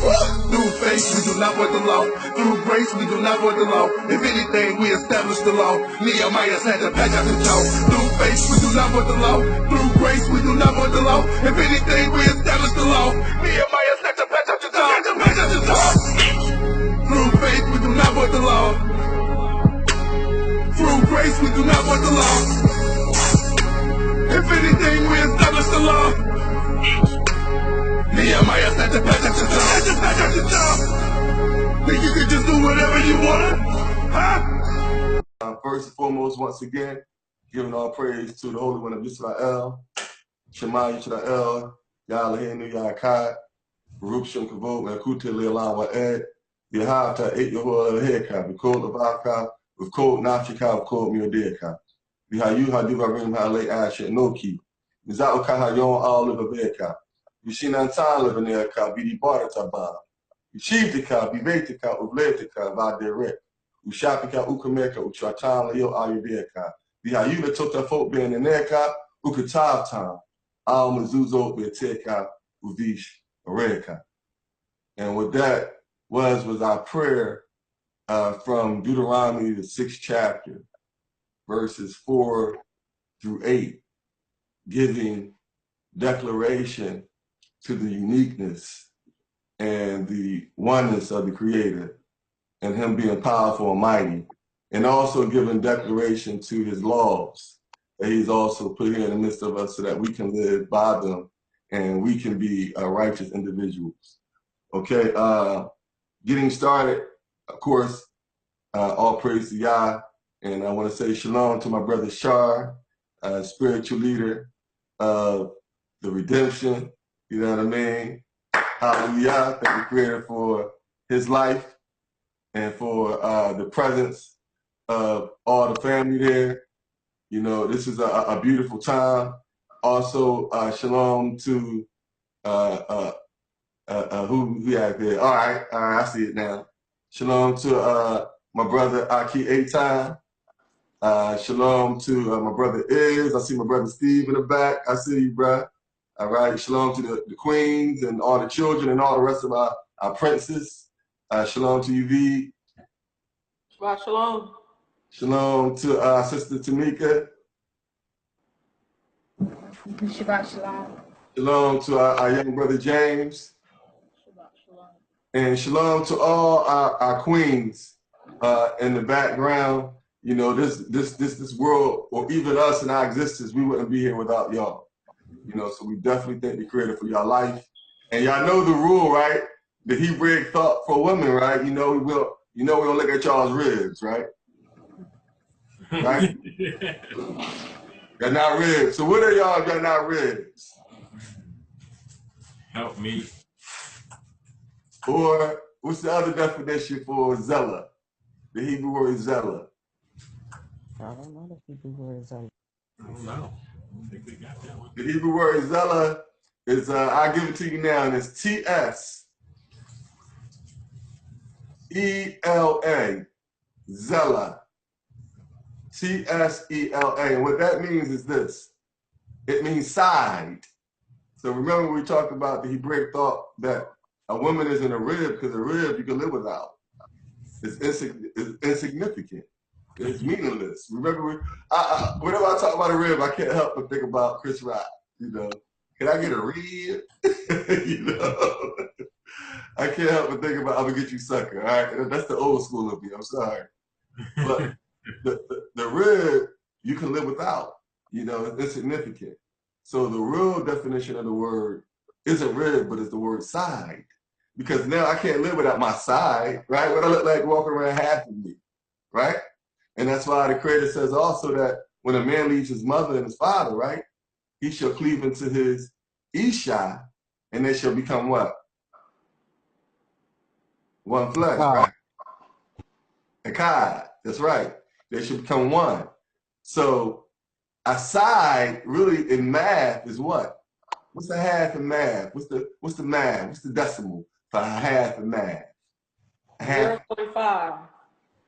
Through faith, we do not void the law. Through grace, we do not void the law. If anything, we establish the law. Nehemiah had to patch out the jaw. Through faith, we do not void the law. Through grace, we do not void the law. If anything, we establish the law. Nehemiah had to patch out the jaw. Through faith, we do not void the law. Through grace, we do not void the law. If anything, we establish the law. Nehemiah had to patch out the jaw. Think you can just do whatever you want? Huh? First and foremost, once again, giving all praise to the Holy One of Yisrael, Shema Yisrael, Yahweh Yakai, Baruch Shem Kavod, Mekute Le'elam Wa'ed, Yehavta Et Yehoah Heka, V'kol Avaka, V'kol Nafshika, V'kol Miodeka, V'hayu Hadivarim Ha'alei Asher Noki, Miza'u Kahayon Al Livaveka, Vishinantan Livaneka, Vidi Barataban, Vishitika, Vivetika, Uvletika, Vaderek, Ushapika, Ukameka, Uchatan, Leo Ayudeka, Vihayuda Totafot Beneka, Ukatavtan, Al Mazuzo Beteka, Uvish, Areka. And with that was our prayer from Deuteronomy, the 6th chapter, verses 4 through 8, giving declaration to the uniqueness and the oneness of the Creator and Him being powerful and mighty, and also giving declaration to His laws that He's also put here in the midst of us so that we can live by them and we can be righteous individuals. Okay, getting started, of course, all praise to Yah, and I want to say shalom to my brother Shar, spiritual leader of the redemption, you know what I mean? Hallelujah, thank the Creator for his life and for the presence of all the family there. You know, this is a beautiful time. Also, shalom to who we have there. All right, I see it now. Shalom to my brother Aki Eitan. Shalom to my brother Iz. I see my brother Steve in the back. I see you, bruh. All right, shalom to the queens and all the children and all the rest of our princes. Shalom to you, V. Shabbat shalom. Shalom to Sister Tamika. Shabbat shalom. Shalom to our young brother James. Shabbat shalom. And shalom to all our queens in the background. You know, this world, or even us in our existence, we wouldn't be here without y'all. You know, so we definitely thank the Creator for your life. And y'all know the rule, right? The Hebraic thought for women, right? You know, we don't look at y'all's ribs, right? Right? They're not ribs. So what are y'all if y'all not ribs? Help me. Or what's the other definition for Zella? The Hebrew word Zella. I don't know the Hebrew word Zella. I don't know. I don't think they got that one. The Hebrew word Zella is, I'll give it to you now, and it's T-S-E-L-A. Zella. T-S-E-L-A. And what that means is this. It means side. So remember we talked about the Hebraic thought that a woman isn't a rib because a rib you can live without. It's insignificant. It's meaningless. Remember, whenever I talk about a rib, I can't help but think about Chris Rock. You know, can I get a rib? You know, I can't help but think about I'm gonna get you sucker. All right, that's the old school of me. I'm sorry, but the rib you can live without. You know, it's insignificant. So the real definition of the word isn't rib, but it's the word side. Because now I can't live without my side, right? What I look like walking around half of me, right? And that's why the Creator says also that when a man leaves his mother and his father, right, he shall cleave into his Isha, and they shall become what? One flesh, right? Echad, that's right. They should become one. So a side, really in math, is what? What's the half in math? What's the math? What's the decimal for a half in math? 0.5.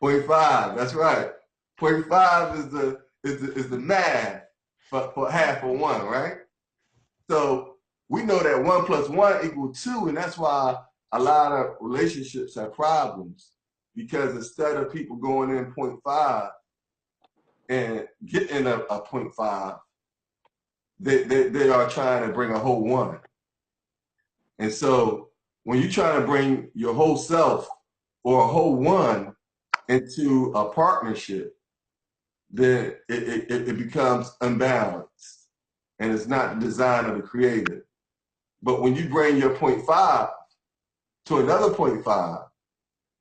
0.5, that's right. 0.5 is the math for half of one, right? So we know that 1 + 1 = 2, and that's why a lot of relationships have problems because instead of people going in 0.5 and getting a 0.5, they are trying to bring a whole 1. And so when you're trying to bring your whole self or a whole 1 into a partnership, then it becomes unbalanced and it's not the design of the creator. But when you bring your 0.5 to another 0.5,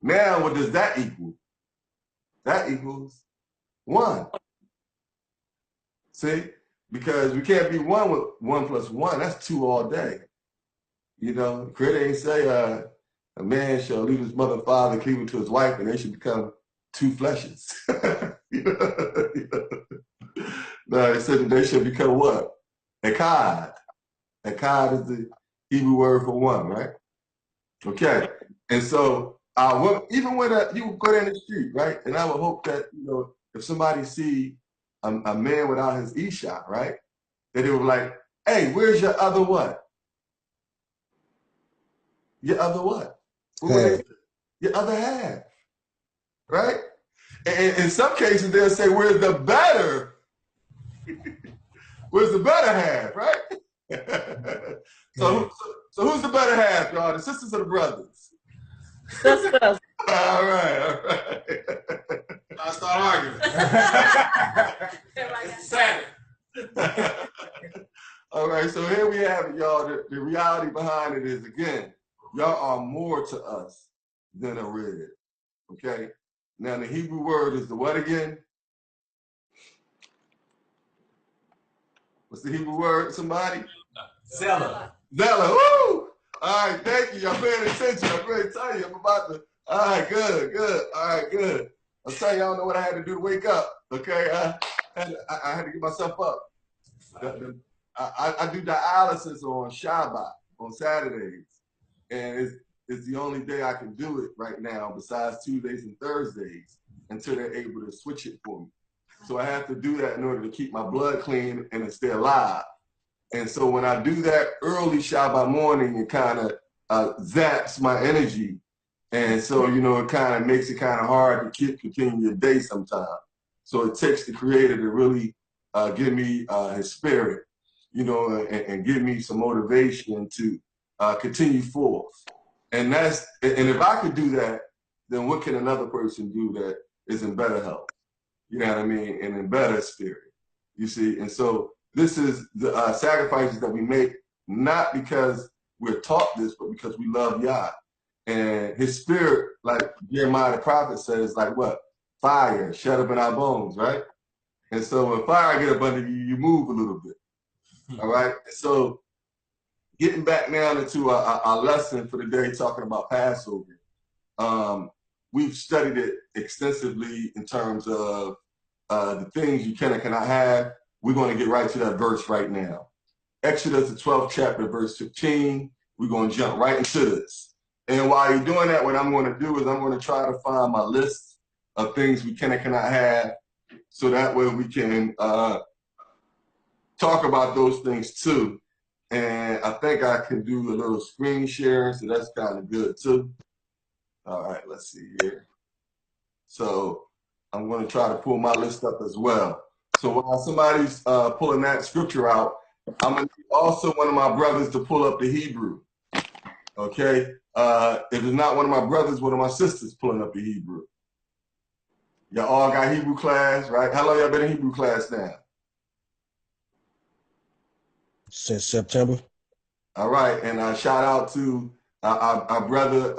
now what does that equal? That equals 1. See? Because we can't be 1 with 1 plus 1. That's 2 all day. You know, the creator ain't say a man shall leave his mother and father, cleave to his wife, and they should become 2 fleshes. You know? No, it said that they should become what? Echad. Echad is the Hebrew word for 1, right? Okay. And so even when you go down the street, right? And I would hope that, you know, if somebody see a man without his e-shot, right? That they were like, hey, where's your other what? Your other what? Your other half, right? And in some cases, they'll say, where's the better half, right? So who's the better half, y'all? The sisters or the brothers? Sisters. All right. I start arguing. It's Saturday. All right, so here we have it, y'all. The reality behind it is, again, y'all are more to us than a red, okay? Now, the Hebrew word is the what again? What's the Hebrew word, somebody? Zealot. Zealot, woo! All right, thank you. Y'all paying attention. I'm ready to tell you. I'm about to, all right, good. All right, good. I'm telling you, I don't know what I had to do to wake up, okay? I had to get myself up. I do dialysis on Shabbat, on Saturdays, and it's the only day I can do it right now besides Tuesdays and Thursdays until they're able to switch it for me. So I have to do that in order to keep my blood clean and to stay alive. And so when I do that early Shabbat morning, it kind of zaps my energy. And so, you know, it kind of makes it kind of hard to continue your day sometimes. So it takes the creator to really give me his spirit, you know, and give me some motivation to continue forth. And if I could do that, then what can another person do that is in better health? You know what I mean? And in better spirit, you see? And so this is the sacrifices that we make, not because we're taught this, but because we love Yah. And his spirit, like Jeremiah the prophet says, like what? Fire shut up in our bones, right? And so when fire get up under you, you move a little bit, all right? So getting back now into our lesson for the day, talking about Passover. We've studied it extensively in terms of the things you can and cannot have. We're going to get right to that verse right now. Exodus, the 12th chapter, verse 15. We're going to jump right into this. And while you're doing that, what I'm going to do is I'm going to try to find my list of things we can and cannot have, so that way we can talk about those things too. And I think I can do a little screen sharing, so that's kind of good too. All right, let's see here. So I'm going to try to pull my list up as well. So while somebody's pulling that scripture out, I'm going to need also one of my brothers to pull up the Hebrew. Okay? If it's not one of my brothers, one of my sisters pulling up the Hebrew. Y'all all got Hebrew class, right? How long y'all been in Hebrew class now? Since September. All right, and shout out to our brother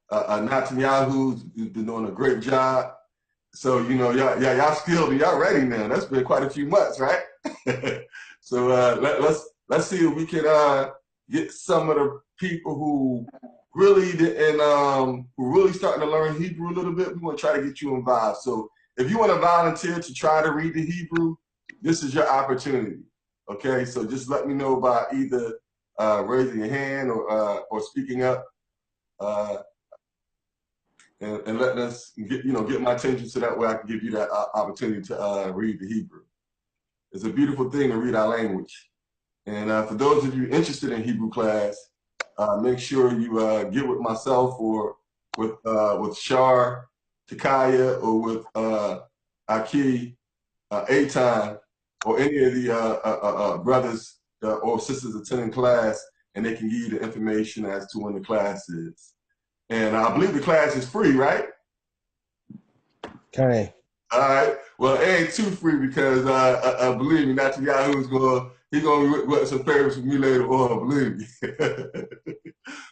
Netanyahu, who's been doing a great job. So, you know, y'all skilled and y'all ready now. That's been quite a few months, right? So let's see if we can get some of the people who really didn't, who really starting to learn Hebrew a little bit. We want to try to get you involved. So if you want to volunteer to try to read the Hebrew, this is your opportunity. Okay, so just let me know by either raising your hand or speaking up. And letting us get my attention, so that way I can give you that opportunity to read the Hebrew. It's a beautiful thing to read our language. And for those of you interested in Hebrew class, make sure you get with myself or with Shar, Takaya, or with Aki, Aton, or any of the brothers or sisters attending class, and they can give you the information as to when the class is. And I believe the class is free, right? Okay. All right. Well, it ain't too free because believe me, Dr. Yahoo's he's gonna get some favors from me later on. Believe me.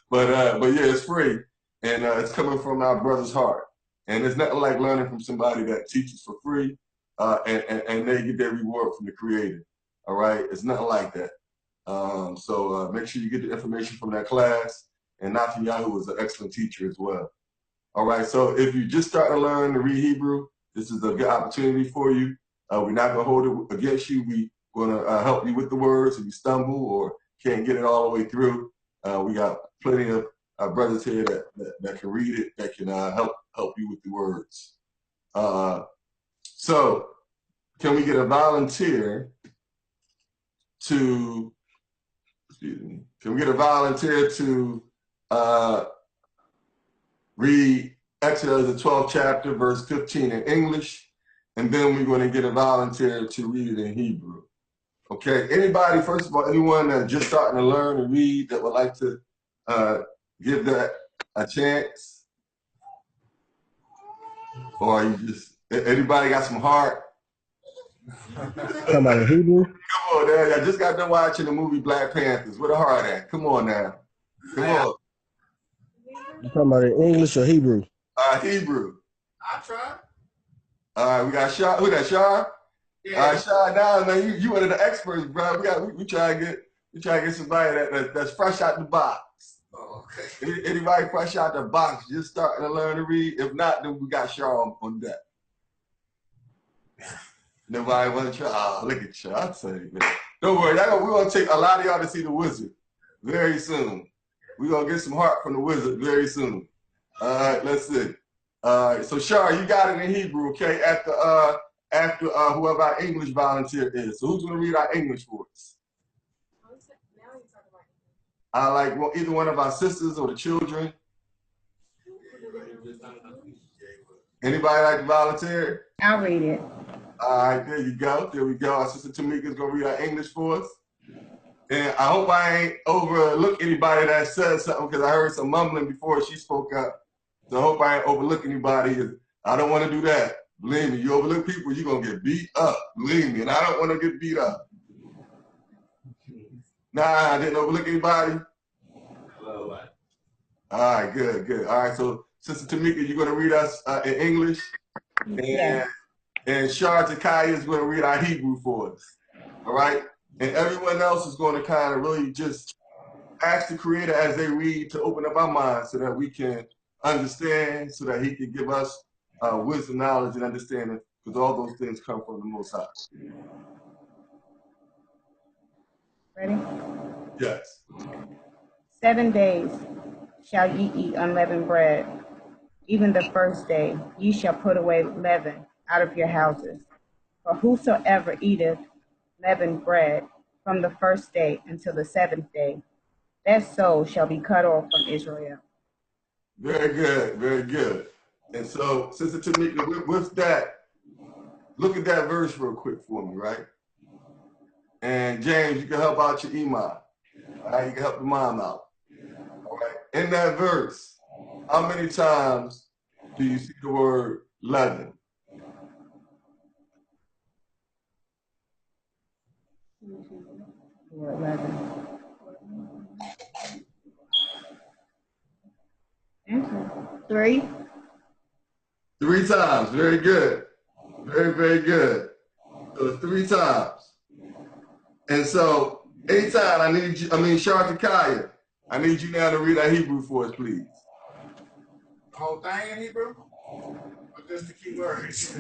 but yeah, it's free, and it's coming from our brother's heart. And it's nothing like learning from somebody that teaches for free, and they get their reward from the Creator. All right. It's nothing like that. So make sure you get the information from that class. And Dr. Yahoo is an excellent teacher as well. All right. So if you just starting to learn to read Hebrew, this is a good opportunity for you. We're not going to hold it against you. We're going to help you with the words if you stumble or can't get it all the way through. We got plenty of brothers here that can read it, that can help you with the words. So can we get a volunteer to, excuse me, can we get a volunteer to read Exodus, the 12th chapter, verse 15 in English, and then we're going to get a volunteer to read it in Hebrew. Okay, anybody, first of all, anyone that's just starting to learn and read that would like to give that a chance? Or you just, anybody got some heart? Talking about in Hebrew? Come on, there. I just got done watching the movie Black Panthers. Where the heart at? Come on now. Come on. You talking about in English or Hebrew? Hebrew. I tried. All right, we got Shah. Who that, Shah? Yeah. All right, Shah, now, man, you one of the experts, bro. We try to get somebody that's fresh out the box. Oh, okay. Anybody fresh out the box, just starting to learn to read. If not, then we got Shah on deck. Nobody want to try. Oh, look at Shah. I tell you, man. Don't worry, we're gonna take a lot of y'all to see the wizard very soon. We're gonna get some heart from the wizard very soon. All right, let's see. So Shar, you got it in Hebrew, okay? After whoever our English volunteer is. So who's gonna read our English for us? I like either one of our sisters or the children. Anybody like to volunteer? I'll read it. All right, there you go. There we go. Our sister Tamika's gonna read our English for us. And I hope I ain't overlook anybody that said something because I heard some mumbling before she spoke up. So I hope I ain't overlook anybody. I don't want to do that. Believe me, you overlook people, you're going to get beat up. Believe me, and I don't want to get beat up. Nah, I didn't overlook anybody. All right, good. All right, so Sister Tamika, you're going to read us in English. And Shar Takaya is going to read our Hebrew for us. All right? And everyone else is going to kind of really just ask the Creator as they read to open up our minds so that we can understand, so that He can give us wisdom, knowledge, and understanding, because all those things come from the Most High. Ready? Yes. 7 days shall ye eat unleavened bread. Even the first day ye shall put away leaven out of your houses. For whosoever eateth leavened bread from the first day until the 7th day, that soul shall be cut off from Israel. Very good, very good. And so, Sister Tamika, with that, look at that verse real quick for me, right? And James, you can help out your imam. All right, you can help the mom out. All right. In that verse, how many times do you see the word leaven? Word 11. Answer. 3. 3 times. Very good. Very, very good. So 3 times. And so, anytime I need you, Shartakaya, I need you now to read our Hebrew for us, please. Whole thing in Hebrew? Or just the key words?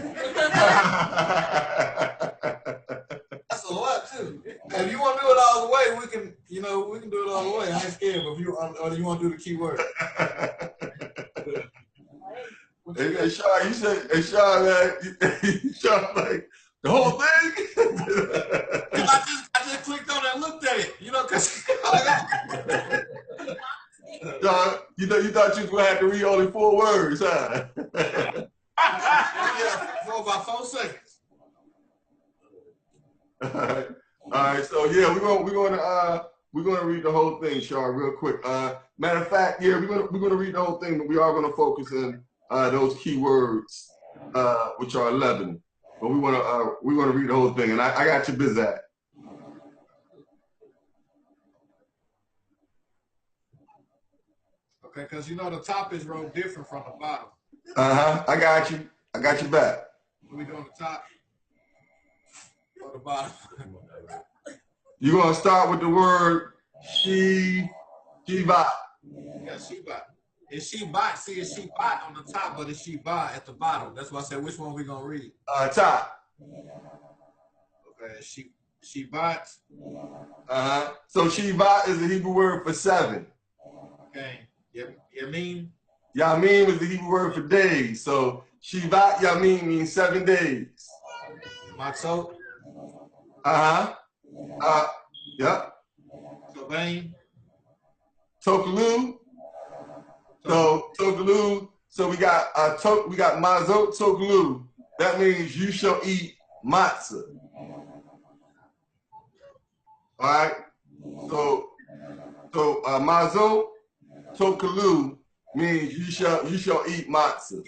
That's a lot too. If you want to do it all the way, we can do it all the way. I ain't scared, but if you want to do the key word. Hey, Sean, you said, hey, Sean, Sean, like, the whole thing? I just clicked on it and looked at it, because you thought you was gonna have to read only 4 words, huh? For about 4 seconds. All right. So yeah, we're gonna read the whole thing, Char, real quick. Matter of fact, yeah, we're gonna read the whole thing, but we are gonna focus on those key words, which are 11. But we wanna read the whole thing, and I got you busy. Okay, because you know the top is wrote different from the bottom. I got you. I got you back. Are we doing the top or the bottom? You're gonna start with the word Shiva. Yeah, Sheba. Is Sheba? See, it's Sheba on the top, but it's Sheba at the bottom. That's why I said, which one we gonna read? Top. Okay, Shebat. So Shiva is the Hebrew word for 7. Okay, Yamin. Yamim is the Hebrew word for days. So Shivat Yamim means 7 days. Matzot. Yep. Kobain. Tokalu. So Tokalu. So we got Mazot Tokalu. That means you shall eat matzah. All right. So Mazot Tokalu means you shall eat matzah.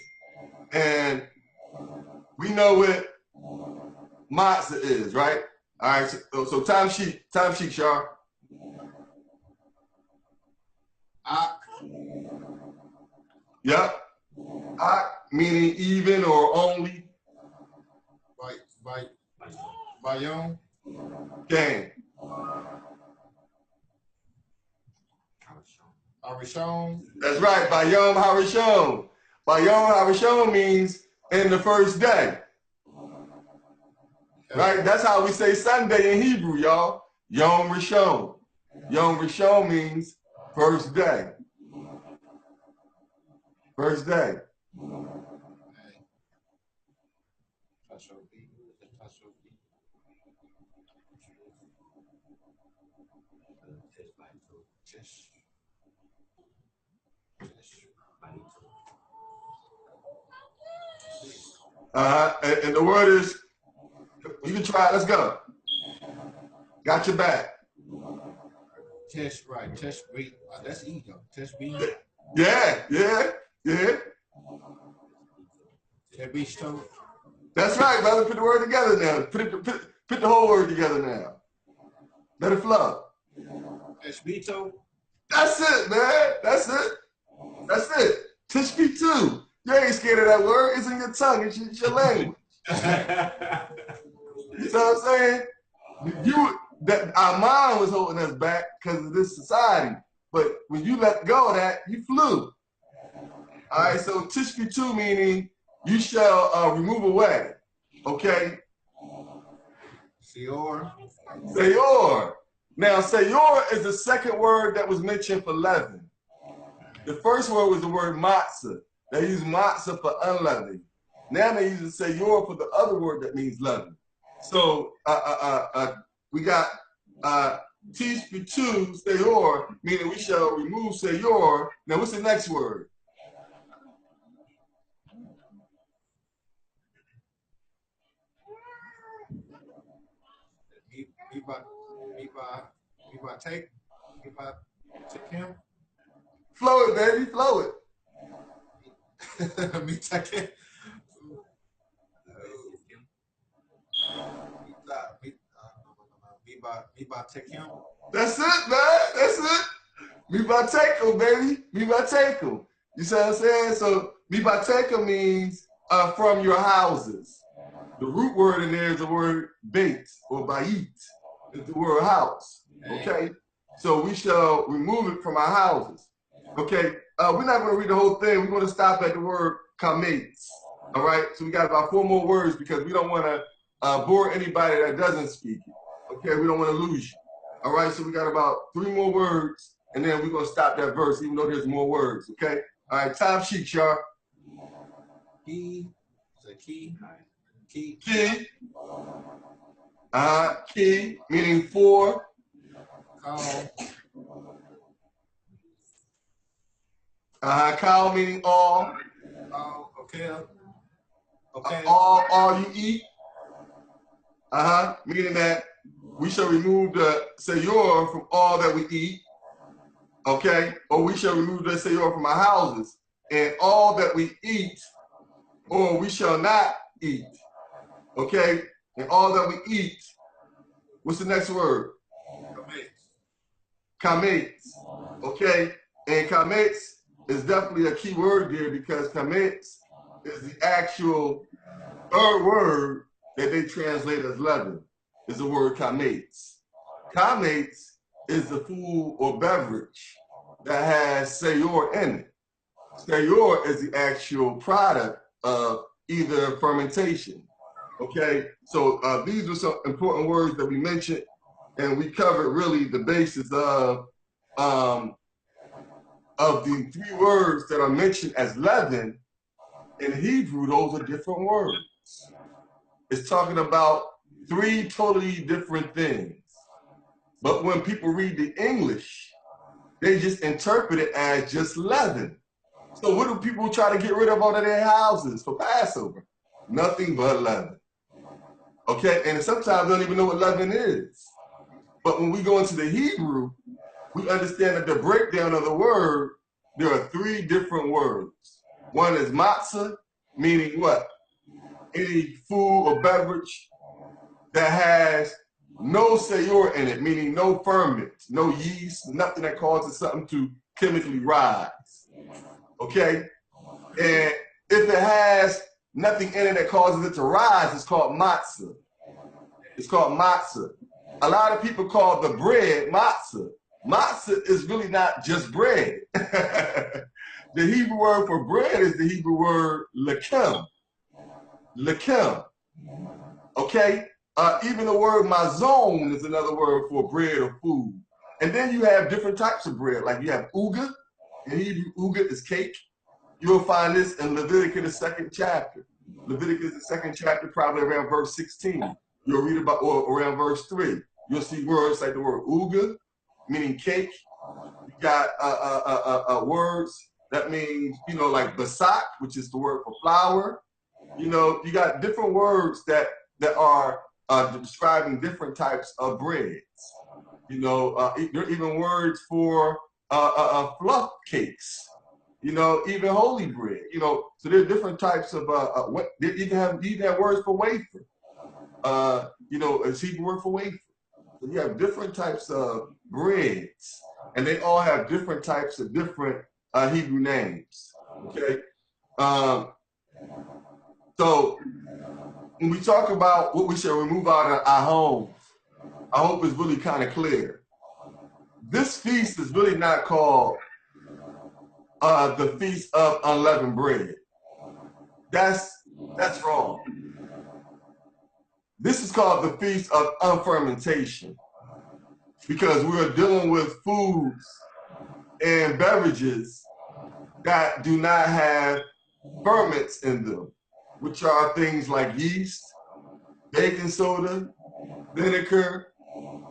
And we know what matzah is, right? All right. So time sheet, Shar. Yep. Meaning even or only. Bayom. Gang. Arishon. That's right. Bayom Harishon. Bayom Harishon means in the first day. Right? That's how we say Sunday in Hebrew, y'all. Yom Rishon. Yom Rishon means first day. First day. And the word is, you can try it. Let's go. Got your back. Tesh, right. Tesh beat. That's ego. Tesh beat. Yeah. Tebishto. That's right, brother. Put the word together now. Put the whole word together now. Let it flow. Teshbito. That's it, man. That's it. Tishbitu. You ain't scared of that word. It's in your tongue. It's your language. You know what I'm saying? Our mind was holding us back because of this society. But when you let go of that, you flew. All right, so Tishbitu meaning you shall remove away. Okay? Seor. Now, Seor is the second word that was mentioned for leaven. The first word was the word matzah. They use matzah for unleavened. Now they use the Seor for the other word that means leaven. So we got Tishbitu, Seor, meaning we shall remove Seor. Now, what's the next word? Take him. Flow it, baby, flow it. Me take him. Take him. That's it, man. That's it. Me by take him, baby. Me by take him. You see what I'm saying? So me by take him means from your houses. The root word in there is the word bait or bait. It's the word house. Okay? So we shall remove it from our houses. Okay? We're not going to read the whole thing. We're going to stop at the word kametz. All right? So we got about 4 more words because we don't want to bore anybody that doesn't speak it. Okay? We don't want to lose you. All right? So we got about 3 more words, and then we're going to stop that verse, even though there's more words. Okay? All right, time sheet, Char. Key. Key. Key, meaning 4. Call. Cow meaning all. Okay. Okay. All you eat. Meaning that we shall remove the seyor from all that we eat. Okay, or we shall remove the seyor from our houses, and all that we eat, or we shall not eat. Okay, and all that we eat. What's the next word? Kametz. Okay, and kametz is definitely a key word there because kametz is the actual third word that they translate as leaven. Is the word kametz. Kametz is the food or beverage that has seyor in it. Seyor is the actual product of either fermentation. Okay, so these are some important words that we mentioned, and we covered really the basis of the three words that are mentioned as leaven. In Hebrew, those are different words. It's talking about three totally different things. But when people read the English, they just interpret it as just leaven. So what do people try to get rid of out of their houses for Passover? Nothing but leaven. Okay, and sometimes they don't even know what leaven is. But when we go into the Hebrew, we understand that the breakdown of the word, there are three different words. One is matzah, meaning what? Any food or beverage that has no seyor in it, meaning no ferment, no yeast, nothing that causes something to chemically rise. Okay? And if it has nothing in it that causes it to rise, it's called matzah. It's called matzah. A lot of people call the bread matzah. Matzah is really not just bread. The Hebrew word for bread is the Hebrew word lekem. Lekem. Okay? Even the word mazon is another word for bread or food. And then you have different types of bread. Like you have uga. In Hebrew, uga is cake. You'll find this in Leviticus, the 2nd chapter. Leviticus, the 2nd chapter, probably around verse 16. You'll read about, or around verse 3. You'll see words like the word uga, meaning cake. You got words that means, like basak, which is the word for flour. You got different words that are describing different types of breads. There are even words for fluff cakes. Even holy bread. So there are different types of you even have words for wafer. It's Hebrew word for wafer. So you have different types of breads, and they all have different types of different Hebrew names. Okay. So when we talk about what we should remove out of our homes, I hope it's really kind of clear. This feast is really not called the Feast of Unleavened Bread. That's wrong. This is called the Feast of Unfermentation because we're dealing with foods and beverages that do not have ferments in them, which are things like yeast, baking soda, vinegar,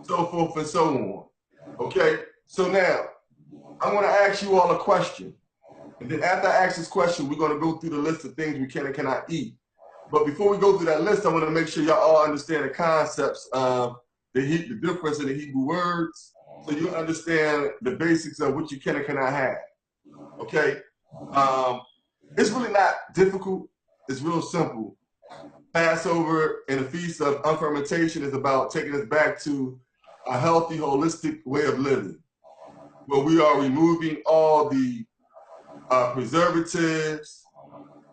so forth and so on. Okay, so now I'm going to ask you all a question. And then after I ask this question, we're going to go through the list of things we can and cannot eat. But before we go through that list, I want to make sure y'all all understand the concepts of the difference in the Hebrew words, so you understand the basics of what you can and cannot have. Okay? It's really not difficult. It's real simple. Passover and the Feast of Unfermentation is about taking us back to a healthy, holistic way of living, where we are removing all the preservatives,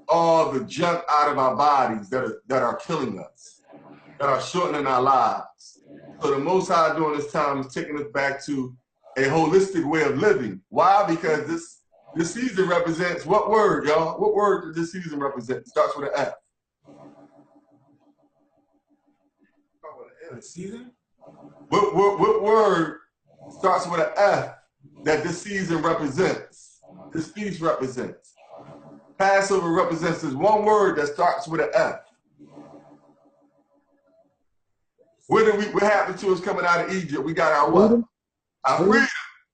all the junk out of our bodies that are killing us, that are shortening our lives. So the Most High during this time is taking us back to a holistic way of living. Why? Because this season represents what word, y'all? What word does this season represent? It starts with an F. Season? What word starts with an F that this season represents? This feast represents? Passover represents this one word that starts with an F. What happened to us coming out of Egypt? We got our what? Freedom? Our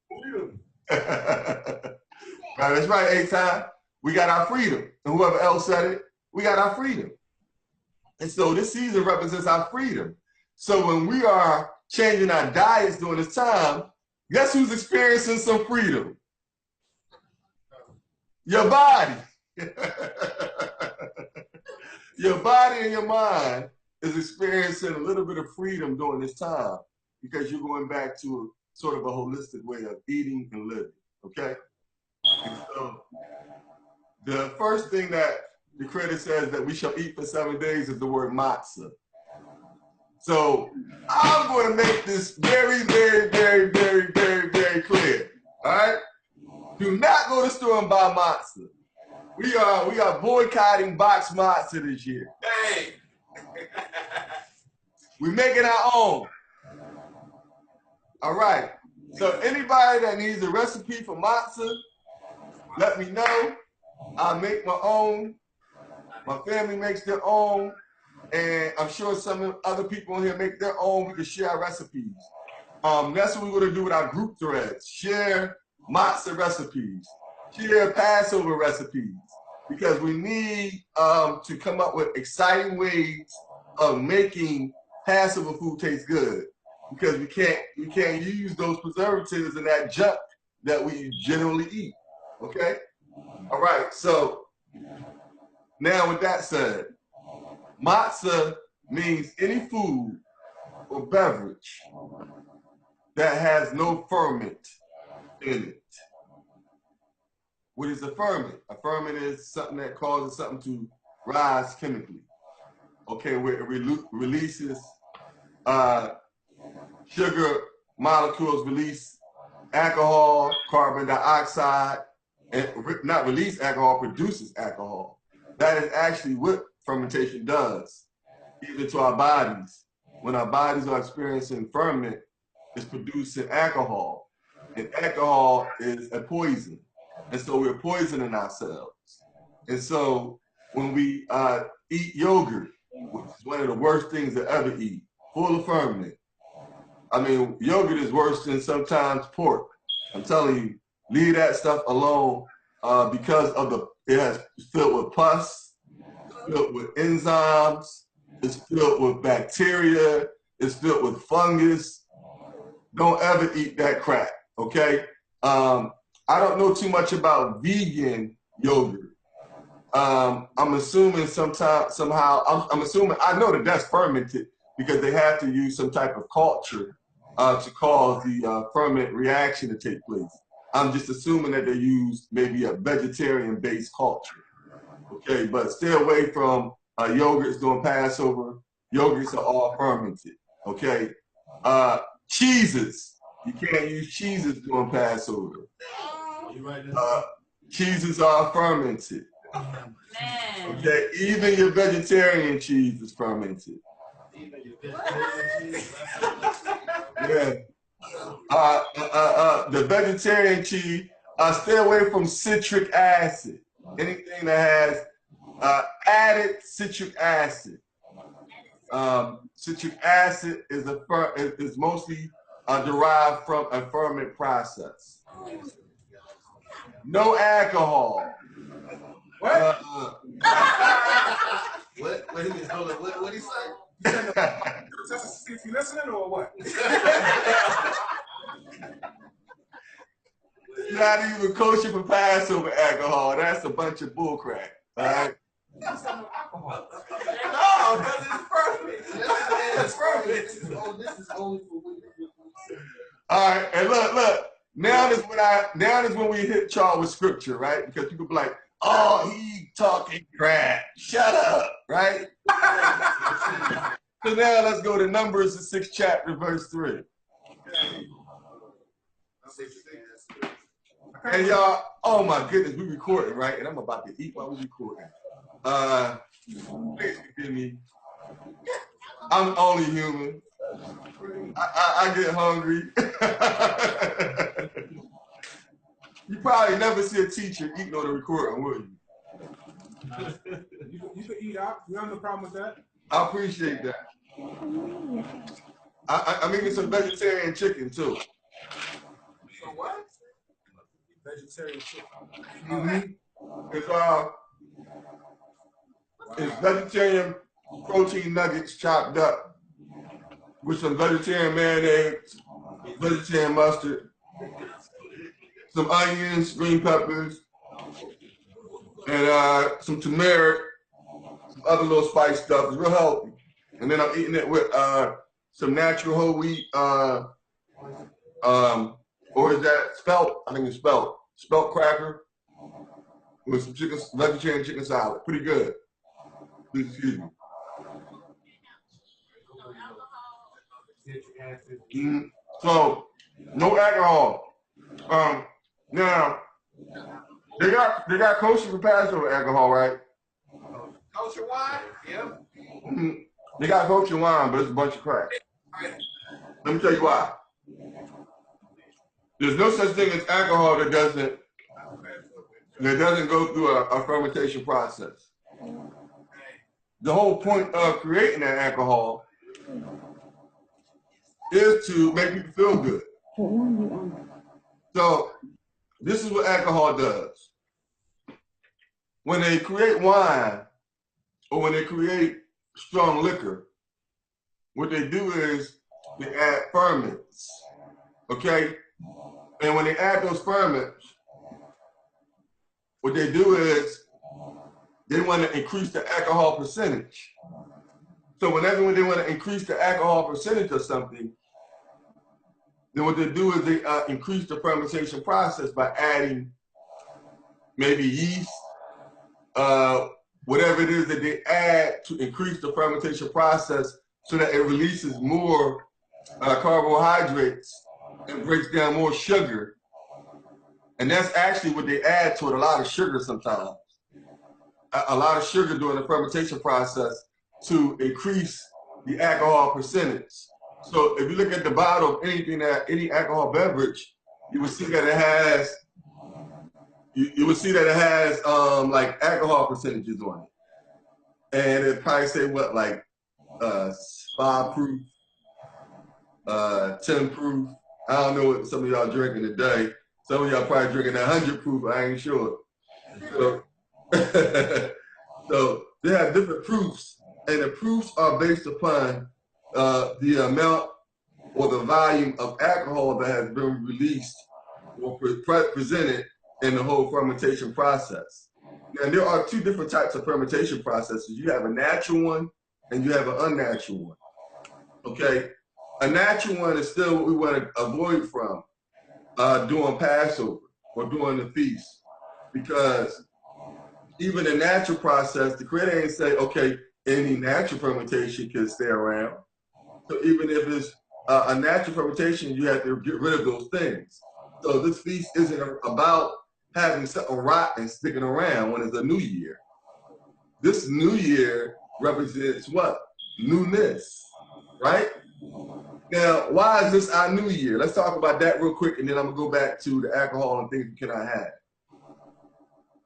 freedom. That's right, 8 times. We got our freedom. And whoever else said it, we got our freedom. And so this season represents our freedom. So when we are changing our diets during this time, guess who's experiencing some freedom? Your body. Your body and your mind is experiencing a little bit of freedom during this time because you're going back to sort of a holistic way of eating and living, okay? And so the first thing that the Creator says that we shall eat for 7 days is the word matzah. So I'm going to make this very, very, very, very, very, very clear, all right? Do not go to the store and buy matzah. We are boycotting boxed matzah this year. Hey. We're making our own. All right. So anybody that needs a recipe for matzah, let me know. I'll make my own. My family makes their own. And I'm sure some other people in here make their own. We can share recipes. That's what we're going to do with our group threads. Share matzah recipes. Share Passover recipes. Because we need to come up with exciting ways of making Passover food taste good. Because we can't use those preservatives and that junk that we generally eat. Okay? All right, so now with that said, matzah means any food or beverage that has no ferment in it. What is a ferment? A ferment is something that causes something to rise chemically. Okay, where it releases sugar molecules, release alcohol, carbon dioxide, and not release alcohol, produces alcohol. That is actually what fermentation does, even to our bodies. When our bodies are experiencing ferment, it's producing alcohol. And alcohol is a poison. And so we're poisoning ourselves. And so when we eat yogurt, which is one of the worst things to ever eat, full of ferment. I mean, yogurt is worse than sometimes pork. I'm telling you, leave that stuff alone because of it's filled with pus, it's filled with enzymes, it's filled with bacteria, it's filled with fungus. Don't ever eat that crap, okay? I don't know too much about vegan yogurt. I'm assuming I'm assuming, I know that that's fermented because they have to use some type of culture to cause the ferment reaction to take place. I'm just assuming that they use maybe a vegetarian-based culture, okay? But stay away from yogurts during Passover. Yogurts are all fermented, okay? Cheeses, you can't use cheeses during Passover. Cheeses are fermented. Man. Okay, even your vegetarian cheese is fermented. Yeah. The vegetarian cheese, stay away from citric acid. Anything that has added citric acid. Citric acid is mostly derived from a ferment process. No alcohol. What? What he say? Is he listening or what? Not even kosher for Passover alcohol. That's a bunch of bullcrap. All right. That's not alcohol. No, because it's ferment. It's ferment. Oh, this is only for women. All right, and look. Now is when we hit y'all with scripture, right? Because people be like, oh, he talking crap. Shut up, right? So now let's go to Numbers, the 6th chapter, verse 3. And y'all, oh my goodness, we recording, right? And I'm about to eat while we recording. Please forgive me. I'm only human. I get hungry. You probably never see a teacher eating on a recording, would you? You can eat out. We have no problem with that. I appreciate that. I'm eating some vegetarian chicken too. So what? Vegetarian chicken. It's vegetarian protein nuggets chopped up with some vegetarian mayonnaise, vegetarian mustard, some onions, green peppers, and some turmeric, some other little spice stuff. It's real healthy. And then I'm eating it with some natural whole wheat, or is that spelt? I think it's spelt cracker with some chicken, vegetarian chicken salad. Pretty good. Excuse me. So no alcohol. Now they got kosher for Passover alcohol, right? Kosher wine? Yep. They got kosher wine, but it's a bunch of crap. Let me tell you why. There's no such thing as alcohol that doesn't go through a fermentation process. The whole point of creating that alcohol is to make people feel good. So this is what alcohol does. When they create wine or when they create strong liquor, what they do is they add ferments, okay? And when they add those ferments, what they do is they want to increase the alcohol percentage. So whenever they want to increase the alcohol percentage of something, then what they do is they increase the fermentation process by adding maybe yeast, whatever it is that they add to increase the fermentation process so that it releases more carbohydrates and breaks down more sugar. And that's actually what they add to it, a lot of sugar sometimes. A lot of sugar during the fermentation process to increase the alcohol percentage. So if you look at the bottle of any alcohol beverage, you will see that it has like alcohol percentages on it. And it probably say what, like 5 proof, 10 proof. I don't know what some of y'all drinking today. Some of y'all probably drinking 100 proof, I ain't sure. So, so they have different proofs, and the proofs are based upon the amount or the volume of alcohol that has been released or presented in the whole fermentation process. Now, there are 2 different types of fermentation processes. You have a natural one and you have an unnatural one, okay? A natural one is still what we want to avoid from during Passover or during the feast, because even the natural process, the Creator ain't say, okay, any natural fermentation can stay around. So even if it's a natural fermentation, you have to get rid of those things. So this feast isn't about having something rot and sticking around when it's a new year. This new year represents what? Newness, right? Now, why is this our new year? Let's talk about that real quick, and then I'm gonna go back to the alcohol and things we cannot have.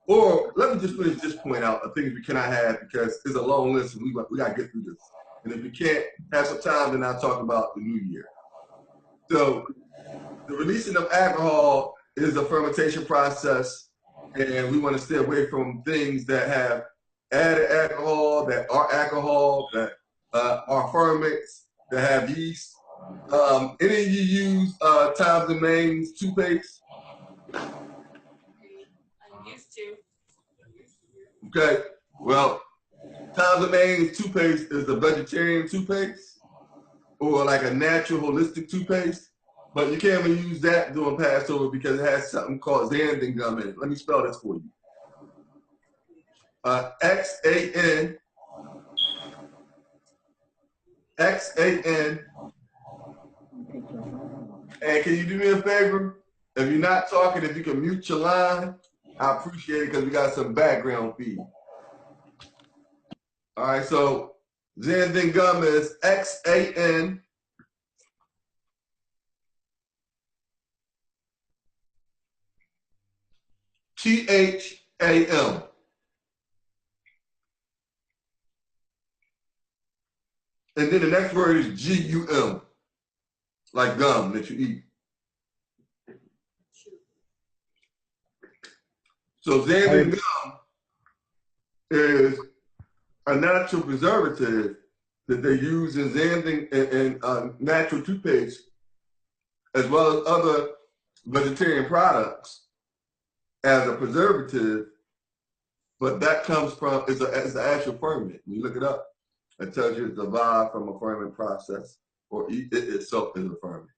Or let me just finish this point out of things we cannot have, because it's a long list and we gotta get through this. And if we can't have some time, then I'll talk about the new year. So the releasing of alcohol is a fermentation process, and we want to stay away from things that have added alcohol, that are ferments, that have yeast. Any of you use Times and Main's toothpaste? I used to. Okay, well, Times and Main's toothpaste is a vegetarian toothpaste or like a natural holistic toothpaste, but you can't even use that during Passover because it has something called xanthan gum in it. Let me spell this for you. Xan. And can you do me a favor? If you're not talking, if you can mute your line, I appreciate it because we got some background feed. All right, so xanthan gum is Xan. THAM. And then the next word is GUM, like gum that you eat. So xanthan gum is a natural preservative that they use in xanthan and natural toothpaste, as well as other vegetarian products as a preservative. But that comes from, it's an actual ferment. When you look it up, it tells you it's derived from a ferment process, or it itself is a ferment.